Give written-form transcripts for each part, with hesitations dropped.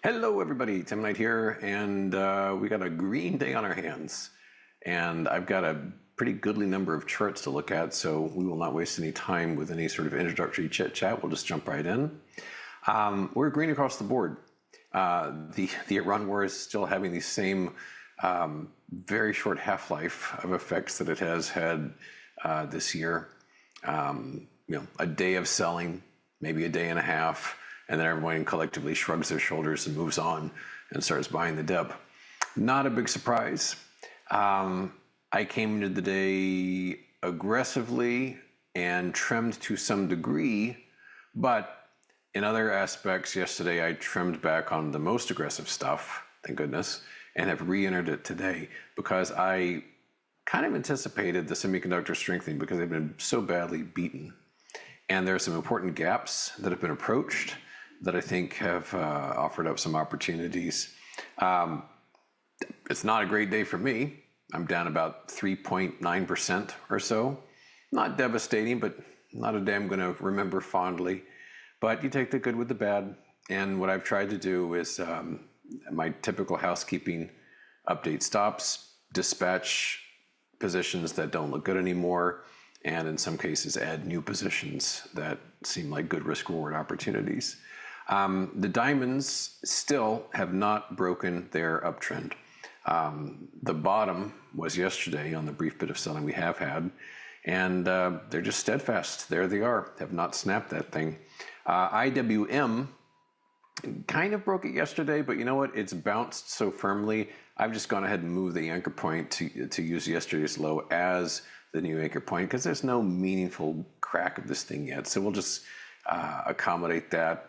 Hello everybody, Tim Knight here, and we got a green day on our hands. And I've got a pretty goodly number of charts to look at, so we will not waste any time with any sort of introductory chit-chat. We'll just jump right in. We're green across the board. The Iran war is still having the same very short half-life of effects that it has had this year. A day of selling, maybe a day and a half, and then everyone collectively shrugs their shoulders and moves on and starts buying the dip. Not a big surprise. I came into the day aggressively and trimmed to some degree, but in other aspects yesterday I trimmed back on the most aggressive stuff, thank goodness, and have re-entered it today because I kind of anticipated the semiconductor strengthening because they've been so badly beaten. And there are some important gaps that have been approached that I think have offered up some opportunities. It's not a great day for me. I'm down about 3.9% or so. Not devastating, but not a day I'm going to remember fondly. But you take the good with the bad. And what I've tried to do is my typical housekeeping: update stops, dispatch positions that don't look good anymore, and in some cases add new positions that seem like good risk-reward opportunities. The diamonds still have not broken their uptrend. The bottom was yesterday on the brief bit of selling we have had, and they're just steadfast. There they are, have not snapped that thing. IWM kind of broke it yesterday, but you know what? It's bounced so firmly. I've just gone ahead and moved the anchor point to use yesterday's low as the new anchor point because there's no meaningful crack of this thing yet. So we'll just accommodate that.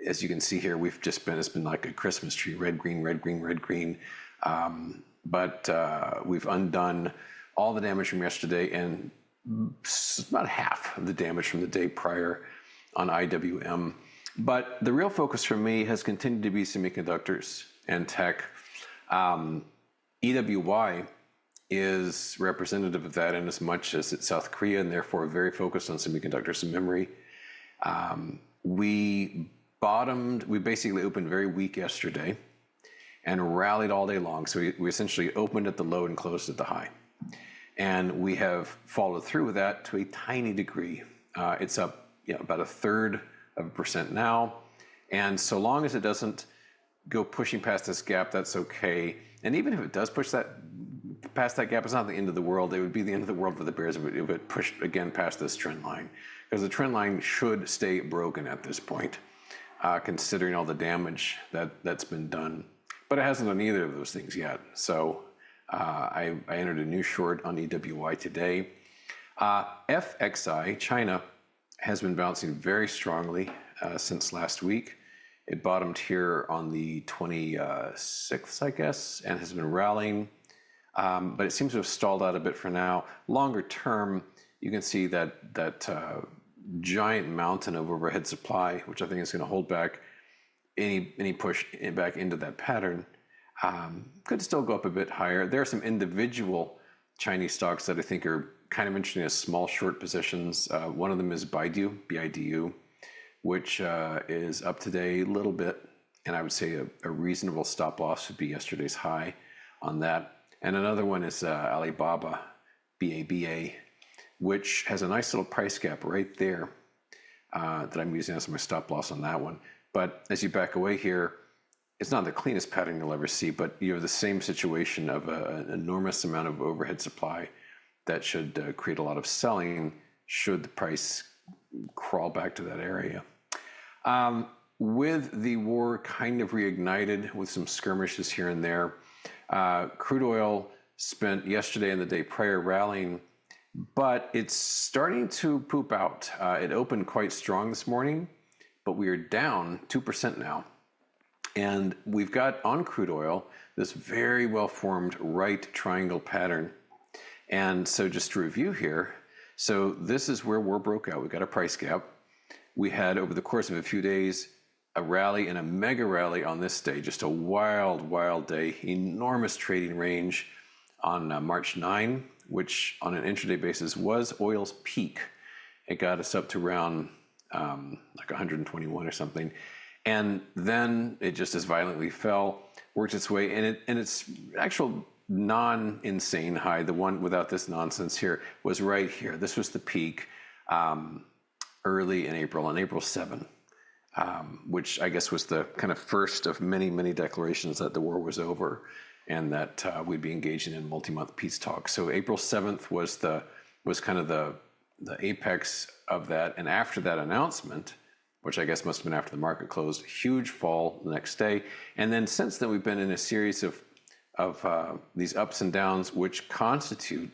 As you can see here, it's been like a Christmas tree, red, green, red, green, red, green. But we've undone all the damage from yesterday and about half of the damage from the day prior on IWM. But the real focus for me has continued to be semiconductors and tech. EWY is representative of that in as much as it's South Korea and therefore very focused on semiconductors and memory. We basically opened very weak yesterday and rallied all day long. So we essentially opened at the low and closed at the high. And we have followed through with that to a tiny degree. It's up about 1/3% now. And so long as it doesn't go pushing past this gap, that's okay. And even if it does push past that gap, it's not the end of the world. It would be the end of the world for the bears if it pushed again past this trend line. Because the trend line should stay broken at this point, considering all the damage that's been done. But it hasn't done either of those things yet. So I entered a new short on EWY today. FXI, China, has been bouncing very strongly since last week. It bottomed here on the 26th, I guess, and has been rallying. But it seems to have stalled out a bit for now. Longer term, you can see that giant mountain of overhead supply, which I think is going to hold back any push back into that pattern. Could still go up a bit higher. There are some individual Chinese stocks that I think are kind of interesting as small short positions. One of them is BIDU, BIDU, which is up today a little bit. And I would say a reasonable stop loss would be yesterday's high on that. And another one is Alibaba, BABA, which has a nice little price gap right there that I'm using as my stop loss on that one. But as you back away here, it's not the cleanest pattern you'll ever see, but you have the same situation of an enormous amount of overhead supply that should create a lot of selling should the price crawl back to that area. With the war kind of reignited with some skirmishes here and there, crude oil spent yesterday and the day prior rallying, but it's starting to poop out. It opened quite strong this morning, but we are down 2% now. And we've got on crude oil this very well-formed right triangle pattern. And so just to review here, so this is where war broke out. We got a price gap. We had, over the course of a few days, a rally and a mega rally on this day, just a wild, wild day, enormous trading range on March 9, which on an intraday basis was oil's peak. It got us up to around like 121 or something. And then it just as violently fell, worked its way, and its actual non-insane high, the one without this nonsense here, was right here. This was the peak early in April, on April 7, which I guess was the kind of first of many, many declarations that the war was over and that we'd be engaging in multi-month peace talks. So April 7th was kind of the apex of that. And after that announcement, which I guess must have been after the market closed, huge fall the next day. And then since then, we've been in a series of these ups and downs, which constitute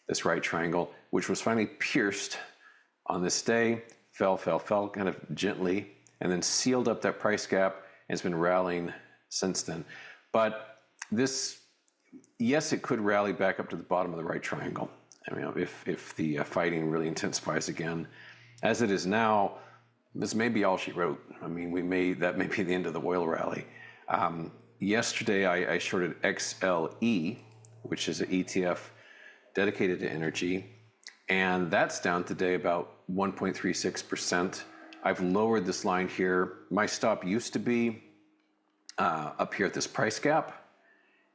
this right triangle, which was finally pierced on this day, fell kind of gently, and then sealed up that price gap, and it's been rallying since then. But this, yes, it could rally back up to the bottom of the right triangle. I mean, if the fighting really intensifies again. As it is now, this may be all she wrote. I mean, that may be the end of the oil rally. Yesterday, I shorted XLE, which is an ETF dedicated to energy, and that's down today about 1.36%. I've lowered this line here. My stop used to be up here at this price gap,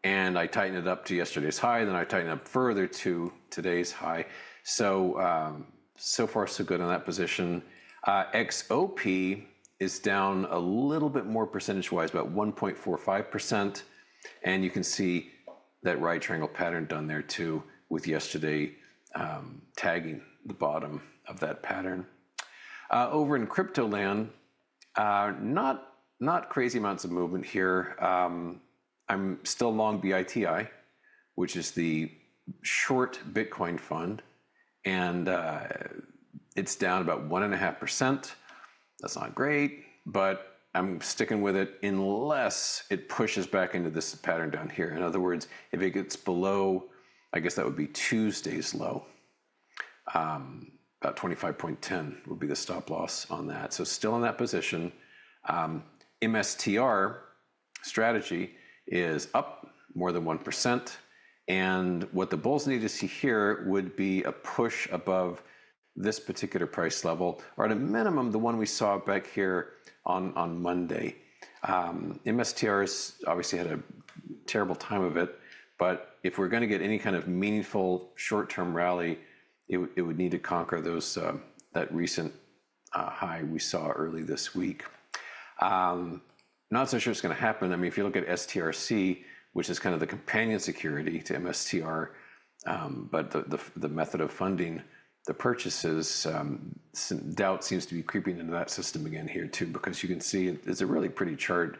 and I tightened it up to yesterday's high, then I tightened up further to today's high. So, so far so good on that position. XOP is down a little bit more percentage-wise, about 1.45%. And you can see that right triangle pattern done there too, with yesterday tagging the bottom of that pattern. Over in crypto land, not crazy amounts of movement here. I'm still long BITI, which is the short Bitcoin fund, and it's down about 1.5%. That's not great, but I'm sticking with it unless it pushes back into this pattern down here. In other words, if it gets below, I guess that would be Tuesday's low. About 25.10 would be the stop loss on that. So still in that position. MSTR strategy is up more than 1%. And what the bulls need to see here would be a push above this particular price level, or at a minimum, the one we saw back here on Monday. MSTR's obviously had a terrible time of it, but if we're going to get any kind of meaningful short-term rally, it would need to conquer those that recent high we saw early this week. Not so sure it's going to happen. I mean, if you look at STRC, which is kind of the companion security to MSTR, but the method of funding the purchases, some doubt seems to be creeping into that system again here too, because you can see it's a really pretty chart.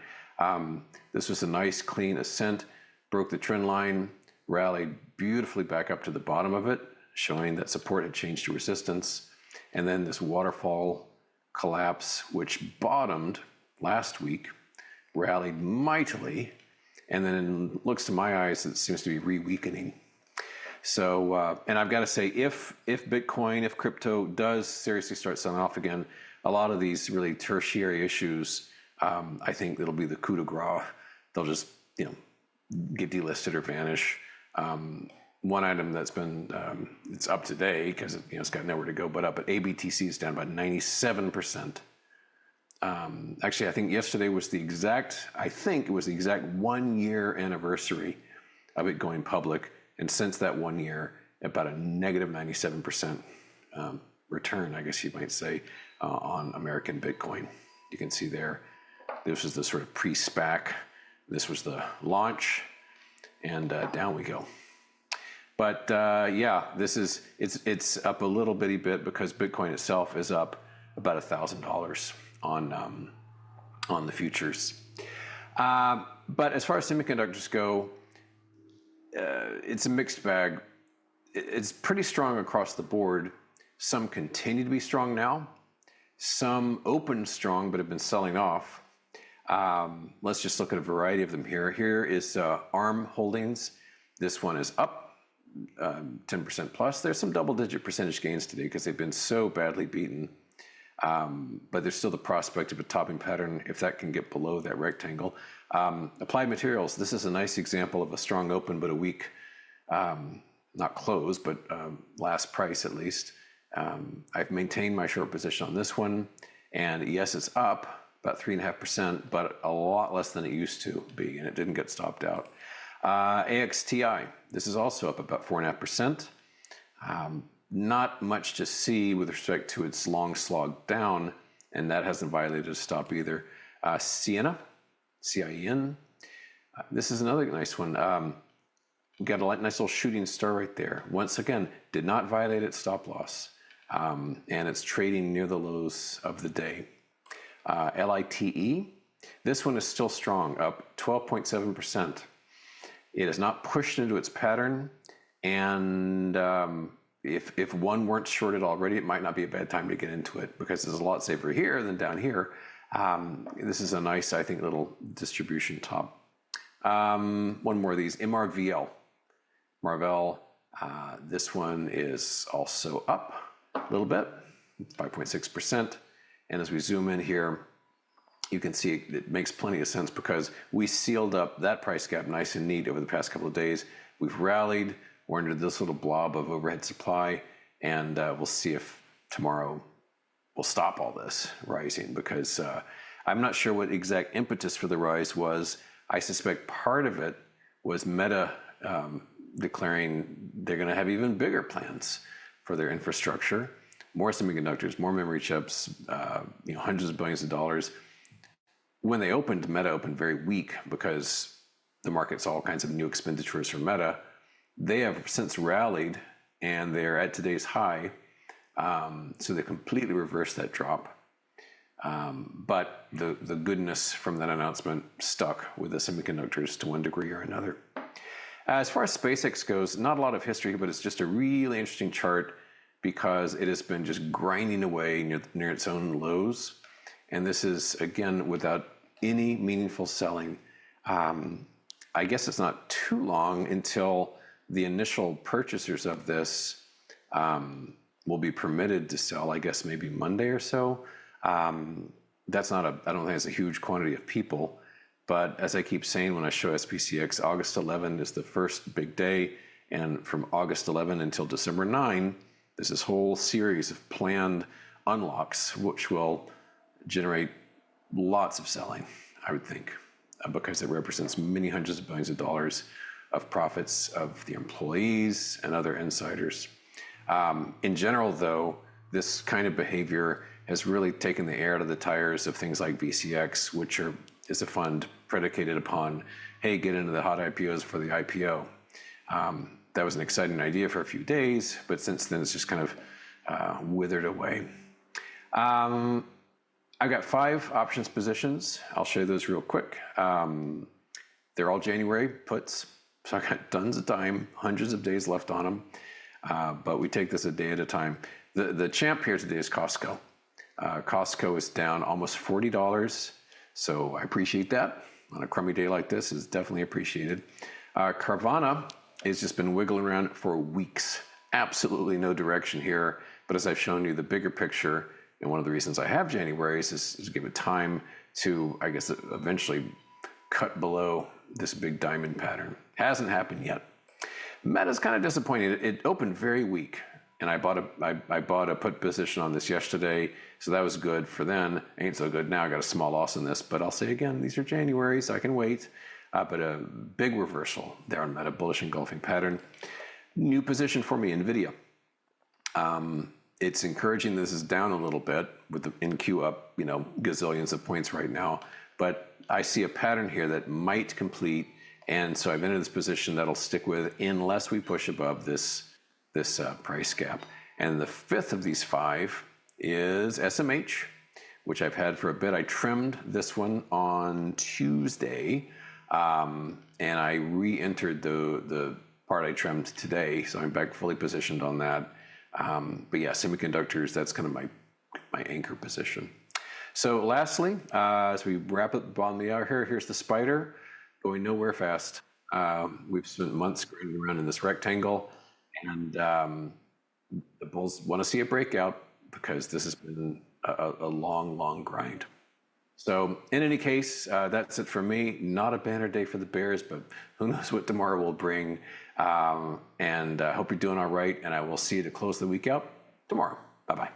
This was a nice clean ascent, broke the trend line, rallied beautifully back up to the bottom of it, showing that support had changed to resistance. And then this waterfall collapse, which bottomed last week, rallied mightily, and then it looks to my eyes, it seems to be re-weakening. So, and I've got to say, if Bitcoin, if crypto does seriously start selling off again, a lot of these really tertiary issues, I think it'll be the coup de grace. They'll just, get delisted or vanish. One item that's been, it's up today because it's got nowhere to go but up, but ABTC is down about 97%. Actually, I think yesterday was the exact 1 year anniversary of it going public. And since that 1 year, about a negative 97% return, I guess you might say, on American Bitcoin. You can see there, this was the sort of pre-SPAC. This was the launch, and down we go. But yeah, it's up a little bitty bit because Bitcoin itself is up about $1,000 on the futures. But as far as semiconductors go, it's a mixed bag. It's pretty strong across the board. Some continue to be strong now. Some opened strong but have been selling off. Let's just look at a variety of them here. Here is ARM Holdings. This one is up 10% plus. There's some double-digit percentage gains today because they've been so badly beaten. But there's still the prospect of a topping pattern if that can get below that rectangle. Applied Materials, this is a nice example of a strong open but a weak, not close, but last price at least. I've maintained my short position on this one, and yes, it's up, about 3.5%, but a lot less than it used to be, and it didn't get stopped out. AXTI, this is also up about 4.5%. Not much to see with respect to its long slog down, and that hasn't violated a stop either. Ciena, CIN, this is another nice one. Got a nice little shooting star right there. Once again, did not violate its stop loss, and it's trading near the lows of the day. LITE, this one is still strong, up 12.7%. It has not pushed into its pattern, and if one weren't shorted already, it might not be a bad time to get into it because it's a lot safer here than down here. This is a nice, I think, little distribution top. One more of these, Marvell. This one is also up a little bit, 5.6%. And as we zoom in here, you can see it makes plenty of sense because we sealed up that price gap nice and neat over the past couple of days. We've rallied, we're under this little blob of overhead supply, and we'll see if tomorrow will stop all this rising because I'm not sure what exact impetus for the rise was. I suspect part of it was Meta declaring they're going to have even bigger plans for their infrastructure, more semiconductors, more memory chips, hundreds of billions of dollars. When they opened, Meta opened very weak because the market saw all kinds of new expenditures from Meta. They have since rallied, and they're at today's high, so they completely reversed that drop. But the goodness from that announcement stuck with the semiconductors to one degree or another. As far as SpaceX goes, not a lot of history, but it's just a really interesting chart because it has been just grinding away near its own lows. And this is, again, without any meaningful selling. I guess it's not too long until the initial purchasers of this will be permitted to sell, I guess maybe Monday or so. That's not I don't think it's a huge quantity of people, but as I keep saying when I show SPCX, August 11 is the first big day, and from August 11 until December 9, there's this whole series of planned unlocks, which will generate lots of selling, I would think, because it represents many hundreds of billions of dollars of profits of the employees and other insiders. In general, though, this kind of behavior has really taken the air out of the tires of things like VCX, which is a fund predicated upon, hey, get into the hot IPOs for the IPO. That was an exciting idea for a few days, but since then it's just kind of withered away. I've got 5 options positions. I'll show you those real quick. They're all January puts, so I got tons of time, hundreds of days left on them, but we take this a day at a time. The champ here today is Costco. Costco is down almost $40, so I appreciate that. On a crummy day like this, is definitely appreciated. Carvana has just been wiggling around for weeks. Absolutely no direction here, but as I've shown you the bigger picture, and one of the reasons I have Januaries is to give it time to, I guess, eventually cut below this big diamond pattern. Hasn't happened yet. Meta's kind of disappointing. It opened very weak, and I bought a put position on this yesterday, so that was good for then. Ain't so good now. I got a small loss in this, but I'll say again, these are January, so I can wait. But a big reversal there on Meta, bullish engulfing pattern. New position for me, Nvidia. It's encouraging this is down a little bit with the NQ up, gazillions of points right now. But I see a pattern here that might complete, and so I've entered this position that'll stick with unless we push above this price gap. And the 5th of these 5 is SMH, which I've had for a bit. I trimmed this one on Tuesday, and I re-entered the part I trimmed today, so I'm back fully positioned on that. But yeah, semiconductors, that's kind of my anchor position. So lastly, as we wrap up the bottom of the hour here, here's the spider going nowhere fast. We've spent months grinding around in this rectangle, and the bulls want to see a breakout because this has been a long grind. So in any case, that's it for me. Not a banner day for the bears, but who knows what tomorrow will bring. And I hope you're doing all right, and I will see you to close the week out tomorrow. Bye-bye.